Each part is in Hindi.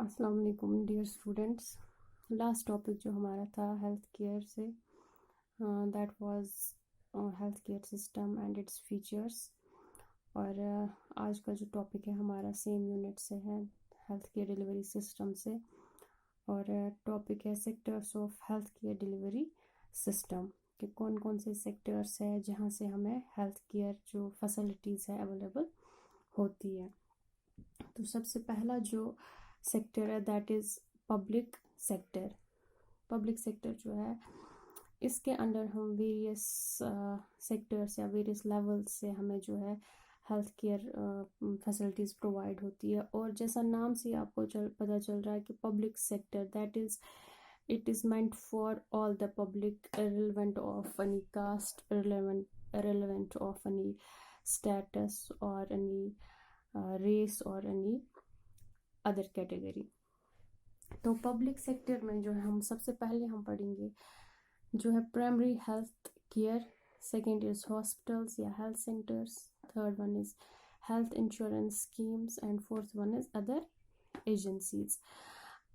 अस्सलाम वालेकुम डियर स्टूडेंट्स। लास्ट टॉपिक जो हमारा था हेल्थ केयर से, that was health care system and its features. और आज का जो टॉपिक है हमारा सेम यूनिट से है, हेल्थ केयर डिलीवरी सिस्टम से। और टॉपिक है sectors of health care delivery system, कि कौन कौन से सेक्टर्स है जहाँ से हमें हेल्थ केयर जो फैसिलिटीज़ है अवेलेबल होती है। तो सबसे पहला जो सेक्टर है that is public sector. Public sector जो है इसके अंडर हम वेरियस सेक्टर्स या वेरियस लेवल्स से हमें जो है हेल्थ केयर फैसिलिटीज़ प्रोवाइड होती है। और जैसा नाम से आपको पता चल रहा है कि public sector that is it is meant for all the public irrelevant of any caste, irrelevant of any status or any race or any other category। तो पब्लिक सेक्टर में जो है हम सबसे पहले हम पढ़ेंगे जो है primary health care, second is hospitals या health centres, third one is health insurance schemes and fourth one is other agencies.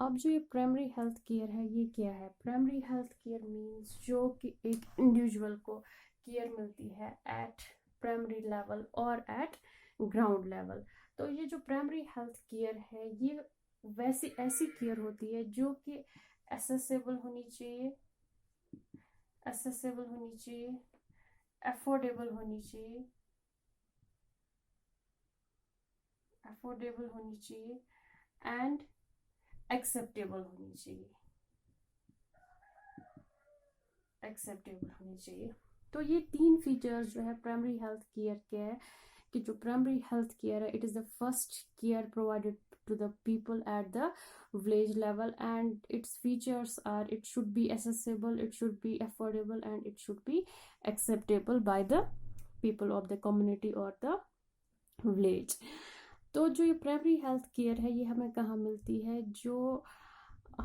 अब जो ये प्राइमरी हेल्थ केयर है ये क्या है? प्राइमरी हेल्थ केयर मीन्स जो कि एक इंडिविजुअल को केयर मिलती है एट प्राइमरी लेवल और एट ग्राउंड लेवल। तो ये जो प्राइमरी हेल्थ केयर है ये वैसी ऐसी केयर होती है जो कि एसेसेबल होनी चाहिए, अफोर्डेबल होनी चाहिए एंड एक्सेप्टेबल होनी चाहिए। तो ये तीन फीचर्स जो है प्राइमरी हेल्थ केयर के है कि जो प्राइमरी हेल्थ केयर है it is the first care provided to the people at the village level, and its features are it should be accessible, it should be affordable and it should be acceptable by the people of the community or the village। तो जो ये प्राइमरी हेल्थ केयर है ये हमें कहाँ मिलती है? जो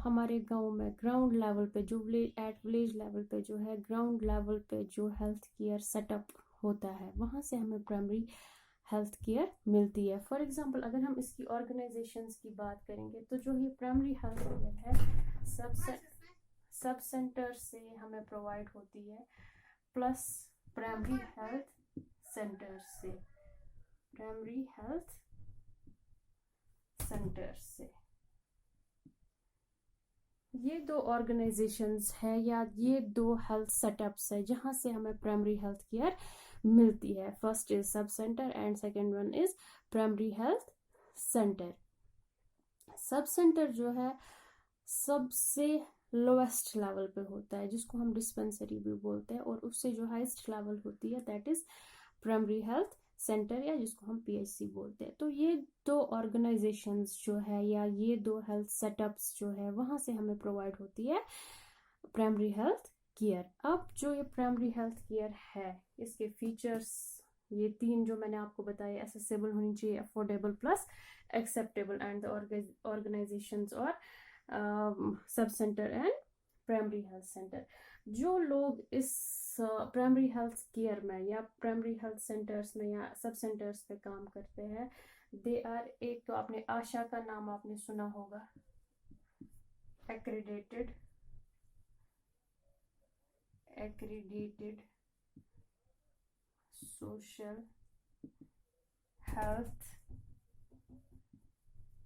हमारे गांव में ग्राउंड लेवल पे, जो विलेज लेवल पे जो है ग्राउंड लेवल पे जो हेल्थ केयर सेटअप होता है वहाँ से हमें प्राइमरी हेल्थ केयर मिलती है। फॉर एग्जांपल अगर हम इसकी ऑर्गेनाइजेशंस की बात करेंगे तो जो ये प्राइमरी हेल्थ केयर है सब सेंटर से हमें प्रोवाइड होती है, प्लस प्राइमरी हेल्थ सेंटर से ये दो ऑर्गेनाइजेशंस है या ये दो हेल्थ सेटअप्स है जहाँ से हमें प्राइमरी हेल्थ केयर मिलती है। फर्स्ट इज सब centre and second one is primary health centre. Sub centre जो है सबसे लोएस्ट लेवल पे होता है जिसको हम डिस्पेंसरी भी बोलते हैं, और उससे जो हाईएस्ट लेवल होती है that is primary health centre या जिसको हम पीएचसी बोलते हैं। तो ये दो ऑर्गेनाइजेशंस जो है या ये दो हेल्थ सेटअप्स जो है वहां से हमें प्रोवाइड होती है प्राइमरी हेल्थ केयर। अब जो ये प्राइमरी हेल्थ केयर है इसके फीचर्स ये तीन जो मैंने आपको बताया, एसेसेबल होनी चाहिए, affordable plus acceptable, and the organisations और sub centre and primary health centre. जो लोग इस प्राइमरी हेल्थ केयर में या प्राइमरी हेल्थ सेंटर्स में या सब सेंटर्स पे काम करते हैं दे आर, एक तो आपने आशा का नाम आपने सुना होगा, accredited social health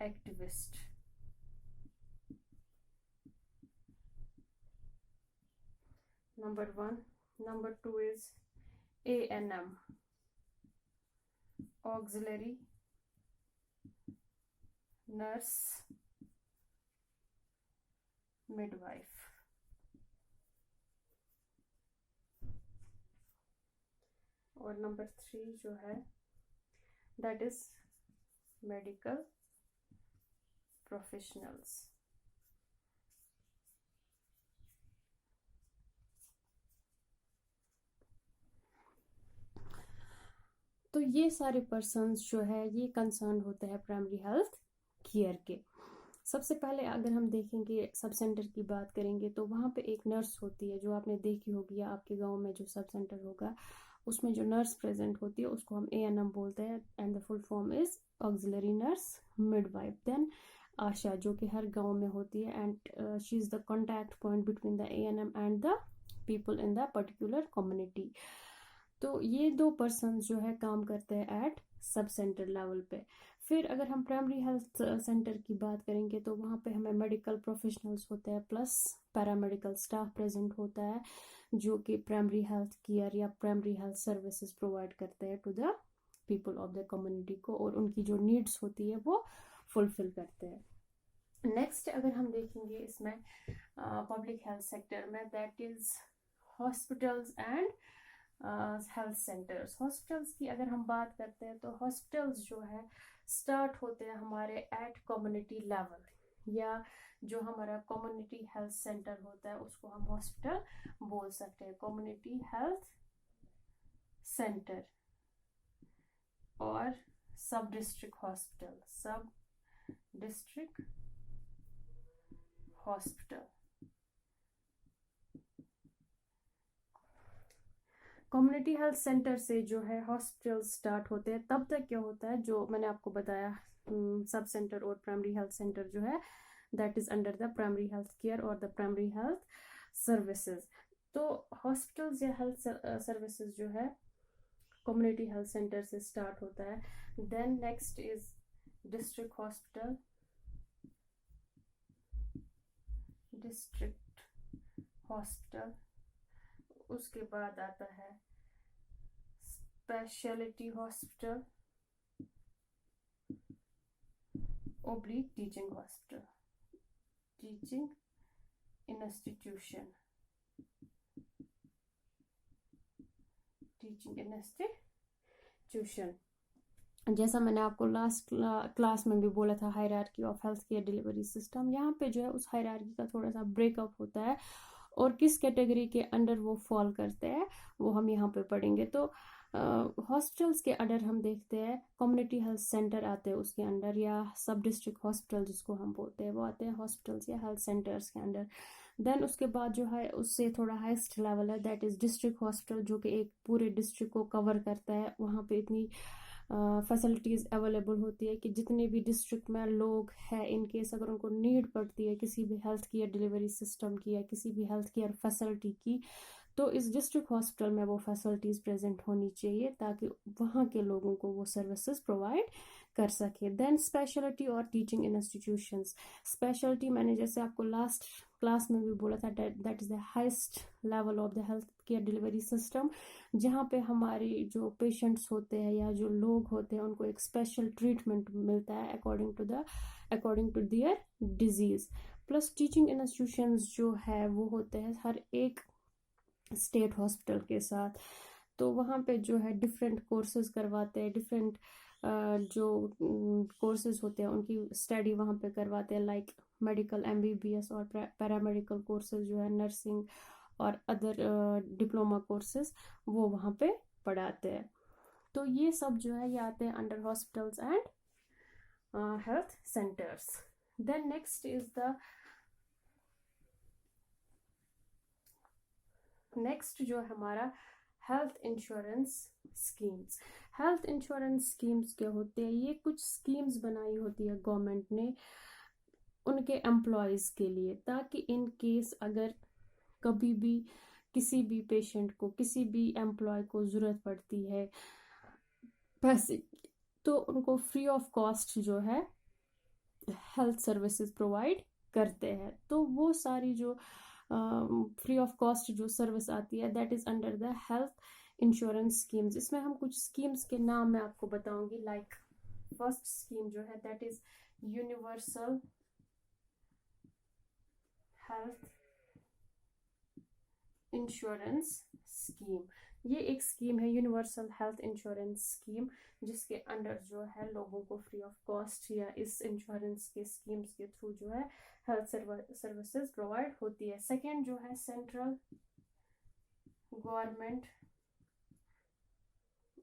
activist. Number 1. Number 2 is ANM, auxiliary nurse midwife। और नंबर 3 जो है that is medical professionals। तो ये सारे पर्सन्स जो है ये कंसर्न होते हैं प्राइमरी हेल्थ केयर के। सबसे पहले अगर हम देखेंगे सब सेंटर की बात करेंगे तो वहाँ पे एक नर्स होती है जो आपने देखी होगी, या आपके गांव में जो सब सेंटर होगा उसमें जो नर्स प्रेजेंट होती है उसको हम ANM बोलते हैं, and the full form is auxiliary nurse midwife. Then ASHA, जो कि हर गांव में होती है, and she is the contact point between the ANM and the people in the particular community. तो ये 2 पर्सन जो है काम करते हैं एट सब सेंटर लेवल पे। फिर अगर हम प्राइमरी हेल्थ सेंटर की बात करेंगे तो वहाँ पे हमें मेडिकल प्रोफेशनल्स होते हैं प्लस पैरामेडिकल स्टाफ प्रेजेंट होता है, जो कि प्राइमरी हेल्थ केयर या प्राइमरी हेल्थ सर्विसेज प्रोवाइड करते हैं to the people of the community को, और उनकी जो नीड्स होती है वो फुलफिल करते हैं। नेक्स्ट अगर हम देखेंगे इसमें पब्लिक हेल्थ सेक्टर में, that is hospitals and health centres. Hospitals की अगर हम बात करते हैं तो हॉस्पिटल्स जो है स्टार्ट होते हैं हमारे एट कम्युनिटी लेवल, या जो हमारा कम्युनिटी हेल्थ सेंटर होता है उसको हम हॉस्पिटल बोल सकते हैं, कम्युनिटी हेल्थ सेंटर और सब डिस्ट्रिक्ट हॉस्पिटल, सब district hospital. Community health centre से जो है हॉस्पिटल स्टार्ट होते हैं। तब तक क्या होता है, जो मैंने आपको बताया सब सेंटर और प्राइमरी हेल्थ सेंटर जो है that is under the primary health care और द प्राइमरी हेल्थ सर्विसेज। तो हॉस्पिटल्स या हेल्थ सर्विसेज जो है कम्युनिटी हेल्थ सेंटर से स्टार्ट होता है। Then next is district hospital, district hospital. उसके बाद आता है speciality hospital oblique teaching hospital, teaching institution, teaching institution. जैसा मैंने आपको लास्ट क्लास में भी बोला था, hierarchy of health care delivery system, यहाँ पे जो है उस हायरार्की का थोड़ा सा ब्रेकअप होता है और किस कैटेगरी के अंडर वो फॉल करते हैं वो हम यहाँ पे पढ़ेंगे। तो हॉस्पिटल्स के अंडर हम देखते हैं कम्युनिटी हेल्थ सेंटर आते हैं उसके अंडर, या सब डिस्ट्रिक्ट हॉस्पिटल जिसको हम बोलते हैं वो आते हैं हॉस्पिटल्स या हेल्थ सेंटर्स के अंडर। देन उसके बाद जो है उससे थोड़ा हाईएस्ट लेवल है, दैट इज डिस्ट्रिक्ट हॉस्पिटल, जो कि एक पूरे डिस्ट्रिक्ट को कवर करता है। वहाँ पे इतनी फैसिलिटीज़ अवेलेबल होती है कि जितने भी डिस्ट्रिक्ट में लोग हैं, इन केस अगर उनको नीड पड़ती है किसी भी हेल्थ केयर डिलीवरी सिस्टम की या किसी भी हेल्थ केयर फैसिलिटी की, तो इस डिस्ट्रिक्ट हॉस्पिटल में वो फैसिलिटीज़ प्रेजेंट होनी चाहिए ताकि वहाँ के लोगों को वो सर्विसेज प्रोवाइड कर सके। देन स्पेशलिटी और टीचिंग इंस्टीट्यूशंस। स्पेशलिटी मैंने जैसे आपको लास्ट क्लास में भी बोला था, that is the highest level of the health care delivery system, जहाँ पे हमारे जो पेशेंट्स होते हैं या जो लोग होते हैं उनको एक स्पेशल ट्रीटमेंट मिलता है according to their disease. Plus teaching institutions जो है वो होते हैं हर एक स्टेट हॉस्पिटल के साथ, तो वहाँ पे जो है डिफरेंट कोर्सेज करवाते हैं, डिफरेंट जो कोर्सेज होते हैं उनकी स्टडी वहाँ पे करवाते हैं, लाइक मेडिकल MBBS और पैरामेडिकल कोर्सेज जो है, नर्सिंग और अदर डिप्लोमा कोर्सेज वो वहाँ पे पढ़ाते हैं। तो ये सब जो है ये आते हैं under hospitals and health centres. Then next is the next जो हमारा health insurance schemes. Health insurance schemes क्या होते हैं, ये कुछ स्कीम्स बनाई होती है गवर्नमेंट ने उनके एम्प्लॉयज़ के लिए, ताकि इन केस अगर कभी भी किसी भी पेशेंट को, किसी भी एम्प्लॉय को ज़रूरत पड़ती है पैसे, तो उनको फ्री ऑफ कॉस्ट जो है हेल्थ सर्विसेज प्रोवाइड करते हैं। तो वो सारी जो फ्री ऑफ कॉस्ट जो सर्विस आती है that is under the health insurance schemes. इसमें हम कुछ स्कीम्स के नाम मैं आपको बताऊंगी। लाइक फर्स्ट स्कीम जो है that is universal health insurance scheme. ये एक स्कीम है यूनिवर्सल हेल्थ इंश्योरेंस स्कीम, जिसके अंडर जो है लोगों को फ्री ऑफ कॉस्ट या इस इंश्योरेंस के स्कीम्स के थ्रू जो है हेल्थ सर्विसेज प्रोवाइड होती है। सेकेंड जो है सेंट्रल गवर्नमेंट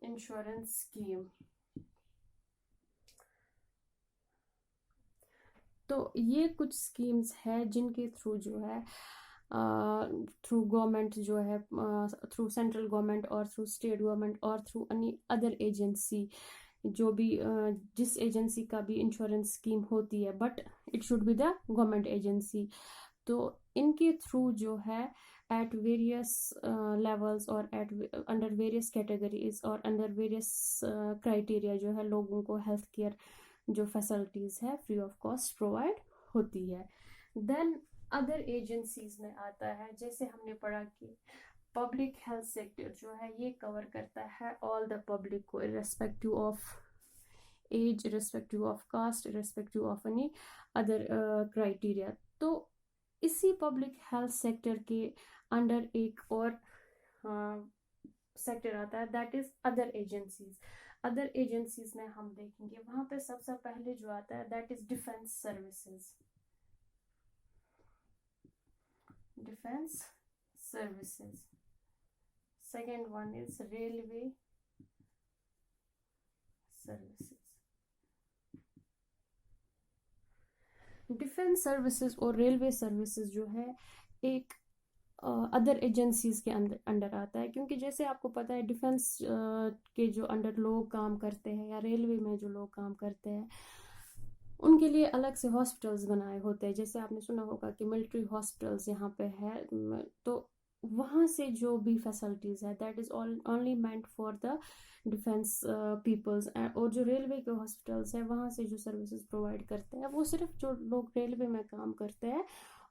इंश्योरेंस स्कीम। तो ये कुछ स्कीम्स है जिनके थ्रू जो है थ्रू गवर्नमेंट जो है थ्रू सेंट्रल गवर्नमेंट और थ्रू स्टेट गवर्नमेंट और थ्रू एनी अदर एजेंसी जो भी जिस एजेंसी का भी इंश्योरेंस स्कीम होती है, but it should be the government agency. तो इनके थ्रू जो है एट वेरियस लेवल्स और एट अंडर वेरियस कैटेगरीज और अंडर वेरियस क्राइटेरिया जो है लोगों को हेल्थ केयर जो फैसिलिटीज है फ्री ऑफ कॉस्ट प्रोवाइड होती है। देन अदर एजेंसीज में आता है, जैसे हमने पढ़ा कि पब्लिक हेल्थ सेक्टर जो है ये कवर करता है ऑल द पब्लिक को, irrespective of age, irrespective of caste, irrespective of any other criteria. तो इसी पब्लिक हेल्थ सेक्टर के अंडर एक और सेक्टर आता है, that is other agencies. Other agencies में हम देखेंगे वहां पे सबसे पहले जो आता है that is defence services. Defence services. Second one is railway services. Defence services और रेलवे सर्विसेज जो है एक अदर एजेंसीज के अंडर आता है, क्योंकि जैसे आपको पता है डिफेंस के जो अंडर लोग काम करते हैं या रेलवे में जो लोग काम करते हैं उनके लिए अलग से हॉस्पिटल्स बनाए होते हैं। जैसे आपने सुना होगा कि मिलिट्री हॉस्पिटल्स यहाँ पे है, तो वहाँ से जो भी फैसिलिटीज़ है that is only meant for the defence peoples. और जो रेलवे के हॉस्पिटल्स है वहाँ से जो सर्विसेज प्रोवाइड करते हैं वो सिर्फ जो लोग रेलवे में काम करते हैं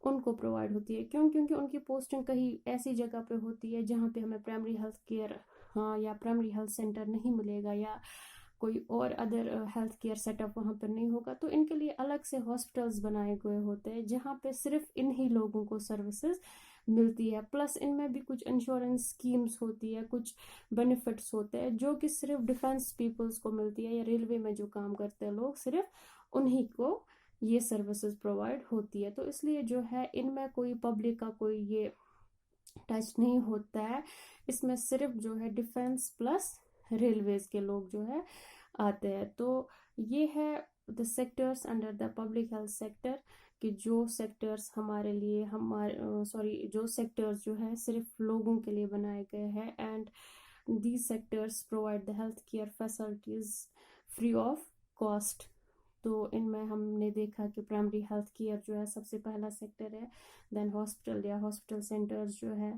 उनको प्रोवाइड होती है। क्यों? क्योंकि उनकी पोस्टिंग कहीं ऐसी जगह पे होती है जहाँ पे हमें प्राइमरी हेल्थ केयर या प्राइमरी हेल्थ सेंटर नहीं मिलेगा या कोई और अदर हेल्थ केयर सेटअप वहाँ पर नहीं होगा। तो इनके लिए अलग से हॉस्पिटल्स बनाए गए होते हैं जहाँ पे सिर्फ इन्हीं लोगों को सर्विसेज मिलती है। प्लस इनमें भी कुछ इंश्योरेंस स्कीम्स होती है, कुछ बेनिफिट्स होते हैं जो कि सिर्फ डिफेंस पीपल्स को मिलती है या रेलवे में जो काम करते हैं लोग सिर्फ उन्हीं को ये सर्विसेज प्रोवाइड होती है। तो इसलिए जो है इनमें कोई पब्लिक का कोई ये टच नहीं होता है, इसमें सिर्फ जो है डिफेंस प्लस रेलवेज के लोग जो है आते हैं। तो ये है the sectors under the public health sector कि जो सेक्टर्स हमारे लिए जो सेक्टर्स जो है सिर्फ लोगों के लिए बनाए गए हैं and these sectors provide the health care facilities free of cost. तो इनमें हमने देखा कि प्राइमरी हेल्थ केयर जो है सबसे पहला सेक्टर है, देन हॉस्पिटल या हॉस्पिटल सेंटर्स जो है,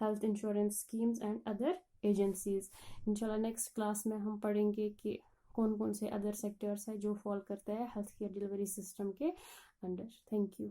health insurance schemes and other agencies. इंशाल्लाह नेक्स्ट क्लास में हम पढ़ेंगे कि कौन कौन से अदर सेक्टर्स है जो फॉल करता है हेल्थ केयर डिलीवरी सिस्टम के अंडर। Thank you.